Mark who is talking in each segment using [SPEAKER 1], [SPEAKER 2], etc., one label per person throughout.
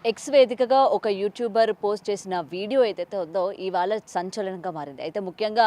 [SPEAKER 1] X వేదికగా ఒక YouTuber post చేసిన వీడియో ఏదైతే ఉందో ఇవాళ సంచలనంగా మారింది. అయితే ముఖ్యంగా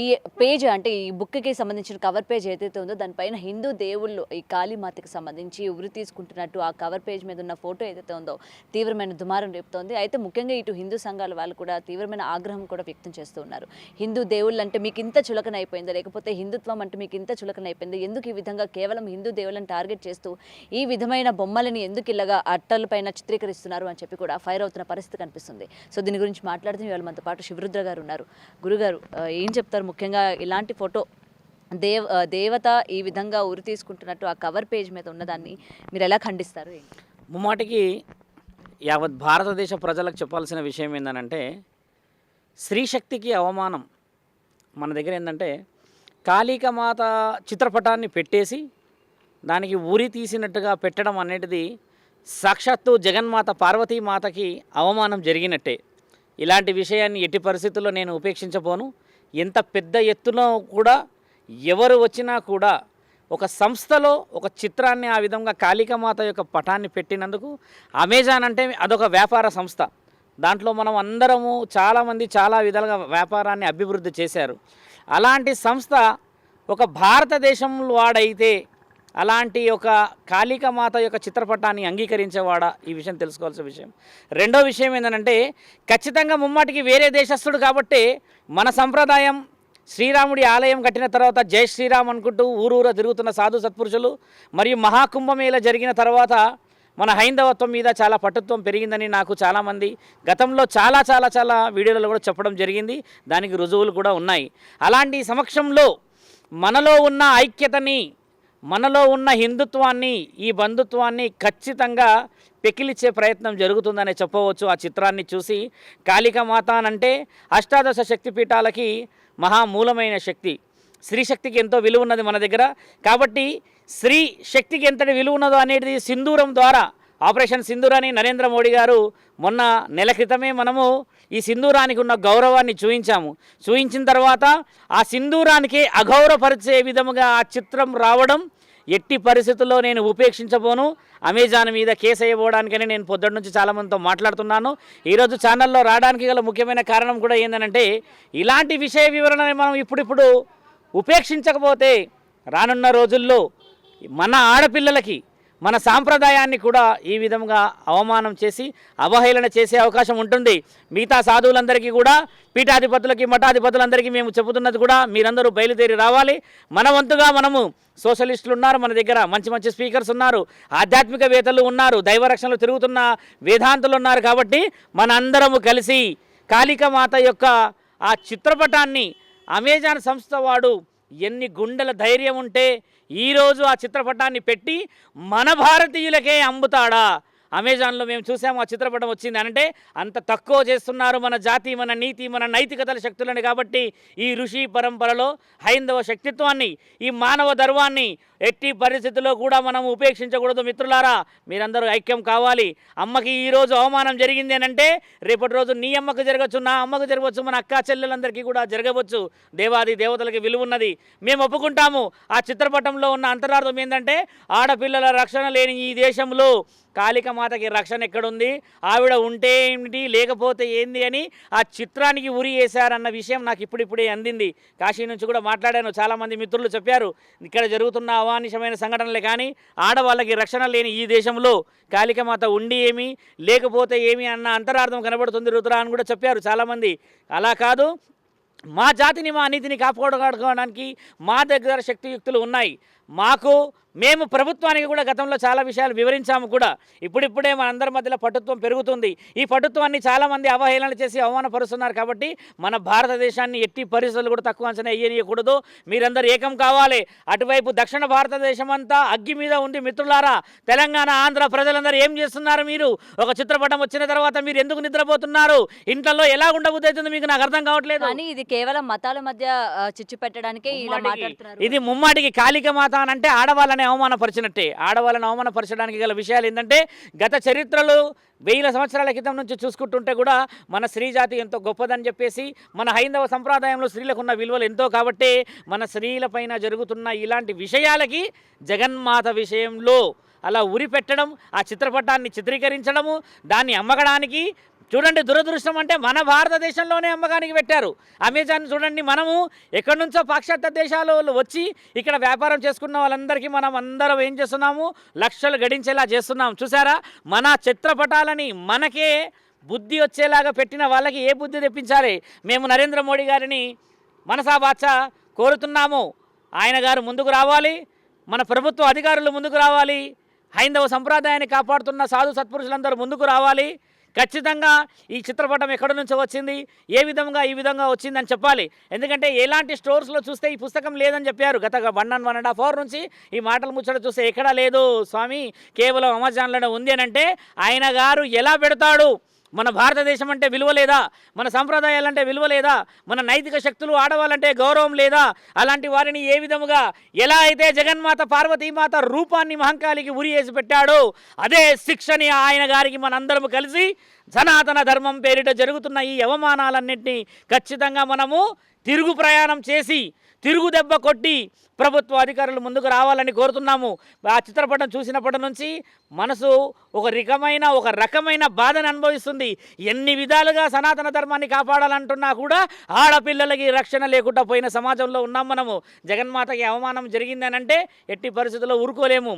[SPEAKER 1] ఈ పేజ్ అంటే ఈ బుక్‌కి సంబంధించిన కవర్ పేజ్ ఏదైతే ఉందో దానిపైన హిందూ దేవుళ్ళు ఈ కాళీమాతకి సంబంధించి ఉరి తీసుకుంటున్నట్టు ఆ కవర్ పేజ్ మీద ఉన్న ఫోటో ఏదైతే ఉందో తీవ్రమైన దుమారం రేపుతోంది. అయితే ముఖ్యంగా ఇటు హిందూ సంఘాల వాళ్ళు కూడా తీవ్రమైన ఆగ్రహం కూడా వ్యక్తం చేస్తూ ఉన్నారు. హిందూ దేవుళ్ళు అంటే మీకు ఇంత చులకన అయిపోయిందా? లేకపోతే హిందుత్వం అంటే మీకు ఇంత చులకన అయిపోయిందా? ఎందుకు ఈ విధంగా కేవలం హిందూ దేవుళ్ళని టార్గెట్ చేస్తూ ఈ విధమైన బొమ్మలని ఎందుకు ఇలాగా అట్టలపైన చిత్రీకరిస్తున్నారు అని చెప్పి కూడా ఫైర్ అవుతున్న పరిస్థితి కనిపిస్తుంది. సో దీని గురించి మాట్లాడుతూ ఇవాళ మనతో పాటు శివరుద్ర గారు ఉన్నారు. గురుగారు ఏం చెప్తారు? ముఖ్యంగా ఇలాంటి ఫోటో దేవత ఈ విధంగా ఉరి తీసుకుంటున్నట్టు ఆ కవర్ పేజ్ మీద ఉన్నదాన్ని మీరు ఎలా ఖండిస్తారు?
[SPEAKER 2] ముమ్మాటికి యావత్ భారతదేశ ప్రజలకు చెప్పాల్సిన విషయం ఏంటంటే స్త్రీశక్తికి అవమానం. మన దగ్గర ఏంటంటే కాళికామాత చిత్రపటాన్ని పెట్టేసి దానికి ఉరి తీసినట్టుగా పెట్టడం అనేది సాక్షాత్తు జగన్మాత పార్వతీమాతకి అవమానం జరిగినట్టే. ఇలాంటి విషయాన్ని ఎట్టి పరిస్థితుల్లో నేను ఉపేక్షించబోను. ఎంత పెద్ద ఎత్తున కూడా ఎవరు వచ్చినా కూడా ఒక సంస్థలో ఒక చిత్రాన్ని ఆ విధంగా కాళికామాత యొక్క పటాన్ని పెట్టినందుకు అమెజాన్ అంటే అదొక వ్యాపార సంస్థ. దాంట్లో మనం అందరము చాలామంది చాలా విధాలుగా వ్యాపారాన్ని అభివృద్ధి చేశారు. అలాంటి సంస్థ ఒక భారతదేశం వాడైతే అలాంటి ఒక కాళికామాత యొక్క చిత్రపటాన్ని అంగీకరించేవాడా? ఈ విషయం తెలుసుకోవాల్సిన విషయం. రెండో విషయం ఏంటంటే ఖచ్చితంగా ముమ్మాటికి వేరే దేశస్థుడు కాబట్టి మన సంప్రదాయం శ్రీరాముడి ఆలయం కట్టిన తర్వాత జై శ్రీరామ్ అనుకుంటూ ఊరూర తిరుగుతున్న సాధు సత్పురుషులు మరియు మహాకుంభమేళ జరిగిన తర్వాత మన హైందవత్వం మీద చాలా పట్టుత్వం పెరిగిందని నాకు చాలామంది గతంలో చాలా వీడియోలలో కూడా చెప్పడం జరిగింది. దానికి రుజువులు కూడా ఉన్నాయి. అలాంటి సమక్షంలో మనలో ఉన్న ఐక్యతని, మనలో ఉన్న హిందుత్వాన్ని, ఈ బంధుత్వాన్ని ఖచ్చితంగా పెకిలిచ్చే ప్రయత్నం జరుగుతుందనే చెప్పవచ్చు. ఆ చిత్రాన్ని చూసి కాళికామాత అంటే అష్టాదశ శక్తిపీఠాలకి మహామూలమైన శక్తి. స్త్రీ శక్తికి ఎంతో విలువ ఉన్నది మన దగ్గర. కాబట్టి స్త్రీ శక్తికి ఎంతటి విలువ ఉన్నదో అనేది సింధూరం ద్వారా, ఆపరేషన్ సింధూర్ అని నరేంద్ర మోడీ గారు మొన్న నెల క్రితమే మనము ఈ సింధూరానికి ఉన్న గౌరవాన్ని చూయించిన తర్వాత ఆ సింధూరానికి అగౌరవపరిచే విధముగా ఆ చిత్రం రావడం ఎట్టి పరిస్థితుల్లో నేను ఉపేక్షించబోను. అమెజాన్ మీద కేసు వేయబోవడానికని నేను పొద్దున్న నుంచి చాలామందితో మాట్లాడుతున్నాను. ఈరోజు ఛానల్లో రావడానికి గల ముఖ్యమైన కారణం కూడా ఏంటంటే ఇలాంటి విషయ వివరణని మనం ఇప్పుడిప్పుడు ఉపేక్షించకపోతే రానున్న రోజుల్లో మన ఆడపిల్లలకి, మన సాంప్రదాయాన్ని కూడా ఈ విధంగా అవమానం చేసి అవహేళన చేసే అవకాశం ఉంటుంది. మిగతా సాధువులందరికీ కూడా, పీఠాధిపతులకి, మఠాధిపతులందరికీ మేము చెబుతున్నది కూడా మీరందరూ బయలుదేరి రావాలి. మన వంతుగా మనము సోషలిస్టులు ఉన్నారు, మన దగ్గర మంచి స్పీకర్స్ ఉన్నారు, ఆధ్యాత్మికవేత్తలు ఉన్నారు, దైవరక్షణలు తిరుగుతున్న వేదాంతులు ఉన్నారు. కాబట్టి మనందరము కలిసి కాళికామాత యొక్క ఆ చిత్రపటాన్ని అమెజాన్ సంస్థ వాడు ఎన్ని గుండెల ధైర్యం ఉంటే ఈరోజు ఆ చిత్రపటాన్ని పెట్టి మన భారతీయులకే అమ్ముతాడా? అమెజాన్లో మేము చూసాము ఆ చిత్రపటం వచ్చింది అంటే అంత తక్కువ చేస్తున్నారు మన జాతి, మన నీతి, మన నైతికతల శక్తులని. కాబట్టి ఈ ఋషి పరంపరలో హైందవ శక్తిత్వాన్ని, ఈ మానవ ధర్మాన్ని ఎట్టి పరిస్థితుల్లో కూడా మనం ఉపేక్షించకూడదు. మిత్రులారా, మీరందరూ ఐక్యం కావాలి. అమ్మకి ఈరోజు అవమానం జరిగింది అని అంటే రేపటి రోజు నీ అమ్మకు జరగవచ్చు, నా అమ్మకు జరగవచ్చు, మన అక్క చెల్లెలందరికీ కూడా జరగవచ్చు. దేవాది దేవతలకి విలువ ఉన్నది, మేము ఒప్పుకుంటాము. ఆ చిత్రపటంలో ఉన్న అంతరార్థం ఏంటంటే ఆడపిల్లల రక్షణ లేని ఈ దేశంలో కాళికామాతకి రక్షణ ఎక్కడుంది? ఆవిడ ఉంటే ఏమిటి, లేకపోతే ఏంది అని ఆ చిత్రానికి ఉరి వేశారన్న విషయం నాకు ఇప్పుడిప్పుడే అందింది. కాశీ నుంచి కూడా మాట్లాడాను, చాలామంది మిత్రులు చెప్పారు ఇక్కడ జరుగుతున్న అవానిషమైన సంఘటనలే. కానీ ఆడవాళ్ళకి రక్షణ లేని ఈ దేశంలో కాళికామాత ఉండి ఏమి, లేకపోతే ఏమి అన్న అంతరార్థం కనబడుతుంది రుద్ర అని కూడా చెప్పారు చాలామంది. అలా కాదు, మా జాతిని, మా నీతిని కాపాడుకోవడానికి మా దగ్గర శక్తియుక్తులు ఉన్నాయి. మేము ప్రభుత్వానికి కూడా గతంలో చాలా విషయాలు వివరించాము కూడా. ఇప్పుడిప్పుడే మన అందరి మధ్యలో పటుత్వం పెరుగుతుంది. ఈ పటుత్వాన్ని చాలామంది అవహేళన చేసి అవమానపరుస్తున్నారు. కాబట్టి మన భారతదేశాన్ని ఎట్టి పరిస్థితులు కూడా తక్కువ అంచనా వేయకూడదు. మీరందరూ ఏకం కావాలి. అటువైపు దక్షిణ భారతదేశం అంతా అగ్గి మీద ఉంది. మిత్రులారా, తెలంగాణ, ఆంధ్ర ప్రజలందరూ ఏం చేస్తున్నారు? మీరు ఒక చిత్రపటం వచ్చిన తర్వాత మీరు ఎందుకు నిద్రపోతున్నారు? ఇంట్లో ఎలా ఉండబుద్ధి అవుతుంది మీకు? నాకు అర్థం కావట్లేదు.
[SPEAKER 1] కానీ ఇది కేవలం మతాల మధ్య చిచ్చు పెట్టడానికే ఇలా మాట్లాడుతున్నారు.
[SPEAKER 2] ఇది ముమ్మాటికి కాళికామాత అని అంటే ఆడవాళ్ళని అవమానపరిచినట్టే. ఆడవాళ్ళని అవమానపరచడానికి గల విషయాలు ఏంటంటే గత చరిత్రలు 1000 సంవత్సరాల క్రితం నుంచి చూసుకుంటుంటే కూడా మన స్త్రీ జాతి ఎంతో గొప్పదని చెప్పేసి, మన హైందవ సంప్రదాయంలో స్త్రీలకు ఉన్న విలువలు ఎంతో కాబట్టి మన స్త్రీలపైన జరుగుతున్న ఇలాంటి విషయాలకి జగన్మాత విషయంలో అలా ఉరి పెట్టడం, ఆ చిత్రపటాన్ని చిత్రీకరించడము, దాన్ని అమ్మకడానికి చూడండి. దురదృష్టం అంటే మన భారతదేశంలోనే అమ్మకానికి పెట్టారు. అమెజాన్ చూడండి, మనము ఎక్కడి నుంచో పాశ్చాత్య దేశాలు వచ్చి ఇక్కడ వ్యాపారం చేసుకున్న వాళ్ళందరికీ మనం అందరం ఏం చేస్తున్నాము, లక్షలు గడించేలా చేస్తున్నాం. చూసారా, మన చిత్రపటాలని మనకే బుద్ధి వచ్చేలాగా పెట్టిన వాళ్ళకి ఏ బుద్ధి తెప్పించాలి? మేము నరేంద్ర మోడీ గారిని మనసా వాచా కోరుతున్నాము. ఆయన గారు ముందుకు రావాలి, మన ప్రభుత్వ అధికారులు ముందుకు రావాలి, హైందవ సంప్రదాయాన్ని కాపాడుతున్న సాధు సత్పురుషులందరూ ముందుకు రావాలి. ఖచ్చితంగా ఈ చిత్రపటం ఎక్కడి నుంచో వచ్చింది, ఏ విధంగా ఈ విధంగా వచ్చిందని చెప్పాలి. ఎందుకంటే ఎలాంటి స్టోర్స్లో చూస్తే ఈ పుస్తకం లేదని చెప్పారు. గత 1.5 అవర్ నుంచి ఈ మాటలు ముచ్చట చూస్తే ఎక్కడా లేదు స్వామి, కేవలం అమెజాన్లోనే ఉంది అని అంటే ఆయన గారు ఎలా పెడతాడు? మన భారతదేశం అంటే విలువ లేదా? మన సంప్రదాయాలంటే విలువ లేదా? మన నైతిక శక్తులు ఆడవాళ్ళంటే గౌరవం లేదా? అలాంటి వారిని ఏ విధముగా, ఎలా అయితే జగన్మాత పార్వతీమాత రూపాన్ని మహంకాళికి ఉరి వేసి పెట్టాడో అదే శిక్షని ఆయన గారికి మనందరం కలిసి సనాతన ధర్మం పేరిట జరుగుతున్న ఈ అవమానాలన్నింటినీ ఖచ్చితంగా మనము తిరుగు ప్రయాణం చేసి, తిరుగు దెబ్బ కొట్టి ప్రభుత్వ అధికారులు ముందుకు రావాలని కోరుతున్నాము. ఆ చిత్రపటం చూసినప్పటి నుంచి మనసు ఒక రకమైన బాధను అనుభవిస్తుంది. ఎన్ని విధాలుగా సనాతన ధర్మాన్ని కాపాడాలంటున్నా కూడా ఆడపిల్లలకి రక్షణ లేకుండా పోయిన సమాజంలో ఉన్నాం మనము. జగన్మాతకి అవమానం జరిగిందనంటే ఎట్టి పరిస్థితుల్లో ఊరుకోలేము.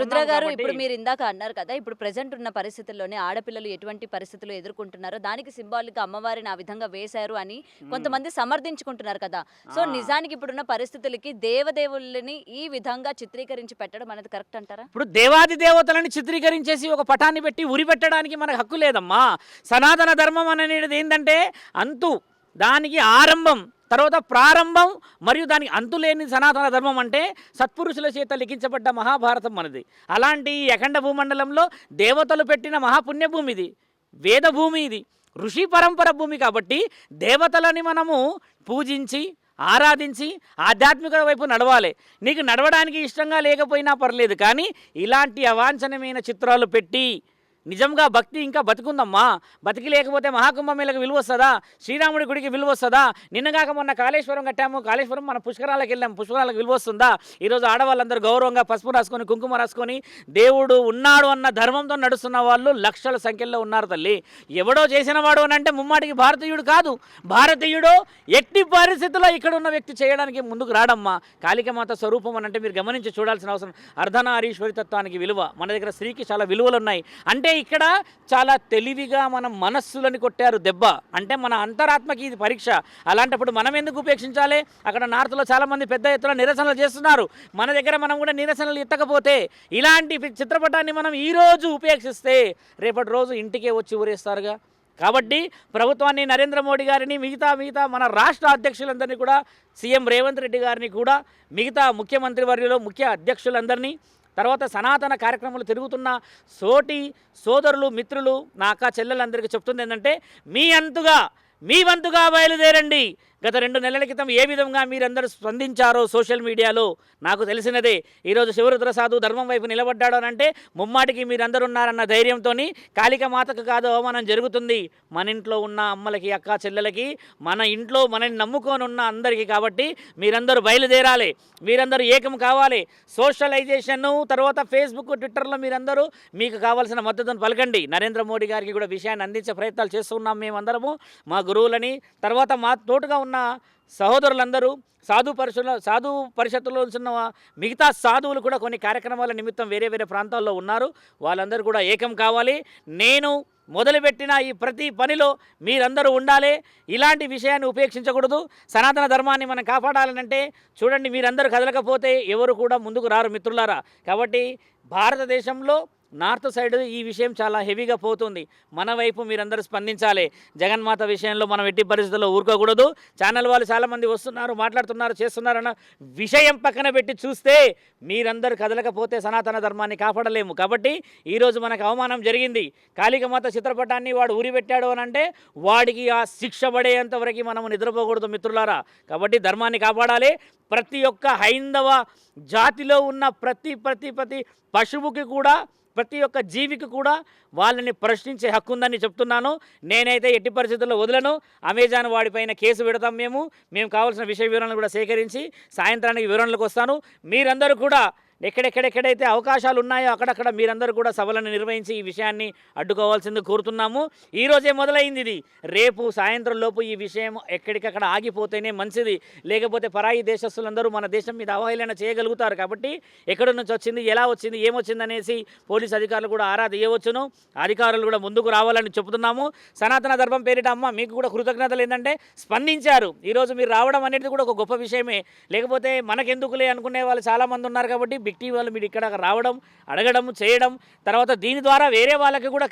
[SPEAKER 1] రుద్ర గారు, ఇప్పుడు మీరు ఇందాక అన్నారు కదా, ఇప్పుడు ప్రెసెంట్ ఉన్న పరిస్థితుల్లోనే ఆడపిల్లలు ఎటువంటి పరిస్థితులు ఎదుర్కొంటున్నారో దానికి సింబాలిక్ అమ్మవారిని ఆ విధంగా వేశారు అని కొంతమంది సమర్థించుకుంటున్నారు కదా. సో నిజానికి ఇప్పుడున్న పరిస్థితులకి దేవదేవుల్ని ఈ విధంగా చిత్రీకరించి పెట్టడం అనేది కరెక్ట్ అంటారా?
[SPEAKER 2] ఇప్పుడు దేవాది దేవతలను చిత్రీకరించేసి ఒక పటాన్ని పెట్టి ఉరి పెట్టడానికి మనకు హక్కు లేదమ్మా. సనాతన ధర్మం అనేది ఏంటంటే అంతు, దానికి ఆరంభం, తర్వాత ప్రారంభం మరియు దానికి అంతులేని సనాతన ధర్మం అంటే సత్పురుషుల చేత లిఖించబడ్డ మహాభారతం మనది. అలాంటి అఖండ భూమండలంలో దేవతలు పెట్టిన మహాపుణ్యభూమి ఇది, వేదభూమి ఇది, ఋషి పరంపర భూమి. కాబట్టి దేవతలని మనము పూజించి ఆరాధించి ఆధ్యాత్మిక వైపు నడవాలి. నీకు నడవడానికి ఇష్టంగా లేకపోయినా పర్లేదు, కానీ ఇలాంటి అవాంఛనీయమైన చిత్రాలు పెట్టి నిజంగా భక్తి ఇంకా బతుకుందమ్మా. బతికి లేకపోతే మహాకుంభమేళకు విలువ వస్తుందా? శ్రీరాముడి గుడికి విలువ వస్తుందా? నిన్నగాక మొన్న కాళేశ్వరం కట్టాము, కాళేశ్వరం మన పుష్కరాలకు వెళ్ళాము, పుష్కరాలకు విలువ వస్తుందా? ఈరోజు ఆడవాళ్ళందరూ గౌరవంగా పసుపు రాసుకొని కుంకుమ రాసుకొని దేవుడు ఉన్నాడు అన్న ధర్మంతో నడుస్తున్న వాళ్ళు లక్షల సంఖ్యలో ఉన్నారు తల్లి. ఎవడో చేసిన వాడు అని అంటే ముమ్మాటికి భారతీయుడు కాదు. భారతీయుడు ఎట్టి పరిస్థితుల్లో ఇక్కడ ఉన్న వ్యక్తి చేయడానికి ముందుకు రాడమ్మా. కాళికామాత స్వరూపం అని అంటే మీరు గమనించి చూడాల్సిన అవసరం. అర్ధనారీశ్వరితత్వానికి విలువ, మన దగ్గర స్త్రీకి చాలా విలువలు ఉన్నాయి. అంటే ఇక్కడ చాలా తెలివిగా మనం మనస్సులని కొట్టారు దెబ్బ. అంటే మన అంతరాత్మకి ఇది పరీక్ష. అలాంటప్పుడు మనం ఎందుకు ఉపేక్షించాలి? అక్కడ నార్త్లో చాలామంది పెద్ద ఎత్తున నిరసనలు చేస్తున్నారు. మన దగ్గర మనం కూడా నిరసనలు ఎత్తకపోతే, ఇలాంటి చిత్రపటాన్ని మనం ఈరోజు ఉపేక్షిస్తే రేపటి రోజు ఇంటికే వచ్చి ఊరేస్తారుగా. కాబట్టి ప్రభుత్వాన్ని, నరేంద్ర మోడీ గారిని, మిగతా మన రాష్ట్ర అధ్యక్షులందరినీ కూడా, సీఎం రేవంత్ రెడ్డి గారిని కూడా, మిగతా ముఖ్యమంత్రి వర్యులు, ముఖ్య అధ్యక్షులందరినీ, తర్వాత సనాతన కార్యక్రమాలు తిరుగుతున్న సోటి సోదరులు, మిత్రులు, నా అక్క చెల్లెలందరికీ చెప్తుంది ఏంటంటే, మీ వంతుగా బయలుదేరండి. గత 2 నెలల క్రితం ఏ విధంగా మీరందరూ స్పందించారో సోషల్ మీడియాలో నాకు తెలిసినదే. ఈరోజు శివరుద్ర సాధు ధర్మం వైపు నిలబడ్డాడు అని అంటే ముమ్మాటికి మీరందరూ ఉన్నారన్న ధైర్యంతో కాళికామాతకు కాదు అవమానం జరుగుతుంది, మన ఇంట్లో ఉన్న అమ్మలకి, అక్క చెల్లెలకి, మన ఇంట్లో మనల్ని నమ్ముకొని ఉన్న అందరికీ. కాబట్టి మీరందరూ బయలుదేరాలి, మీరందరూ ఏకం కావాలి. సోషలైజేషన్, తర్వాత ఫేస్బుక్, ట్విట్టర్లో మీరందరూ మీకు కావాల్సిన మద్దతును పలకండి. నరేంద్ర మోడీ గారికి కూడా విషయాన్ని అందించే ప్రయత్నాలు చేస్తున్నాం మేమందరము, మా గురువులని. తర్వాత మా తోటుగా ఉన్న సహోదరులందరూ, సాధు పరిషత్తులో ఉన్న మిగతా సాధువులు కూడా కొన్ని కార్యక్రమాల నిమిత్తం వేరే ప్రాంతాల్లో ఉన్నారు. వాళ్ళందరూ కూడా ఏకం కావాలి. నేను మొదలుపెట్టిన ఈ ప్రతి పనిలో మీరందరూ ఉండాలి. ఇలాంటి విషయాన్ని ఉపేక్షించకూడదు. సనాతన ధర్మాన్ని మనం కాపాడాలనంటే చూడండి, మీరందరూ కదలకపోతే ఎవరు కూడా ముందుకు రారు మిత్రులారా. కాబట్టి భారతదేశంలో నార్త్ సైడ్ ఈ విషయం చాలా హెవీగా పోతుంది. మన వైపు మీరందరూ స్పందించాలి. జగన్మాత విషయంలో మనం ఎట్టి పరిస్థితుల్లో ఊరుకోకూడదు. ఛానల్ వాళ్ళు చాలామంది వస్తున్నారు, మాట్లాడుతున్నారు, చేస్తున్నారన్న విషయం పక్కన పెట్టి చూస్తే మీరందరూ కదలకపోతే సనాతన ధర్మాన్ని కాపాడలేము. కాబట్టి ఈరోజు మనకు అవమానం జరిగింది. కాళికామాత చిత్రపటాన్ని వాడు ఊరి పెట్టాడు అని అంటే వాడికి ఆ శిక్ష పడేంత వరకు మనము నిద్రపోకూడదు మిత్రులారా. కాబట్టి ధర్మాన్ని కాపాడాలి. ప్రతి ఒక్క హైందవ జాతిలో ఉన్న ప్రతి పశువుకి కూడా, ప్రతి ఒక్క జీవికి కూడా వాళ్ళని ప్రశ్నించే హక్కు ఉందని చెప్తున్నాను. నేనైతే ఎట్టి పరిస్థితుల్లో వదలను. అమెజాన్ వాడిపైన కేసు పెడతాం. మేము కావాల్సిన విషయ వివరాలను కూడా సేకరించి సాయంత్రానికి వివరణలకు వస్తాను. మీరందరూ కూడా ఎక్కడెక్కడెక్కడైతే అవకాశాలు ఉన్నాయో అక్కడక్కడ మీరందరూ కూడా సభలను నిర్వహించి ఈ విషయాన్ని అడ్డుకోవాల్సింది కోరుతున్నాము. ఈరోజే మొదలైంది ఇది, రేపు సాయంత్రం లోపు ఈ విషయం ఎక్కడికక్కడ ఆగిపోతేనే మంచిది. లేకపోతే పరాయి దేశస్తులందరూ మన దేశం మీద అవహేళన చేయగలుగుతారు. కాబట్టి ఎక్కడి నుంచి వచ్చింది, ఎలా వచ్చింది, ఏమొచ్చింది అనేసి పోలీసు అధికారులు కూడా ఆరా తీయవచ్చును. అధికారులు కూడా ముందుకు రావాలని చెబుతున్నాము. సనాతన ధర్మం పేరిట అమ్మ మీకు కూడా కృతజ్ఞతలు. ఏంటంటే స్పందించారు. ఈరోజు మీరు రావడం అనేది కూడా ఒక గొప్ప విషయమే. లేకపోతే మనకెందుకులే అనుకునే వాళ్ళు చాలామంది ఉన్నారు. కాబట్టి బిగ్ టీవీ వాళ్ళు మీరు ఇక్కడ రావడం, అడగడం, చేయడం, తర్వాత దీని ద్వారా వేరే వాళ్ళకి కూడా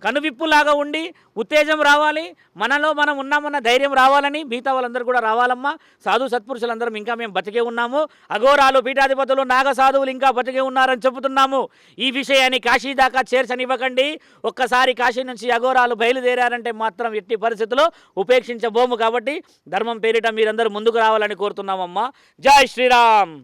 [SPEAKER 2] కనువిప్పులాగా ఉండి ఉత్తేజం రావాలి, మనలో మనం ఉన్నామన్న ధైర్యం రావాలని మిగతా వాళ్ళందరూ కూడా రావాలమ్మా. సాధు సత్పురుషులందరం ఇంకా మేము బతికే ఉన్నాము, అఘోరాలు పీఠాధిపతులు నాగ సాధువులు ఇంకా బతికే ఉన్నారని చెబుతున్నాము. ఈ విషయాన్ని కాశీ దాకా చేర్చనివ్వకండి. ఒక్కసారి కాశీ నుంచి అఘోరాలు బయలుదేరారంటే మాత్రం ఎట్టి పరిస్థితుల్లో ఉపేక్షించబోము. కాబట్టి ధర్మం పేరిట మీరందరూ ముందుకు రావాలని కోరుతున్నామమ్మా. జై శ్రీరామ్.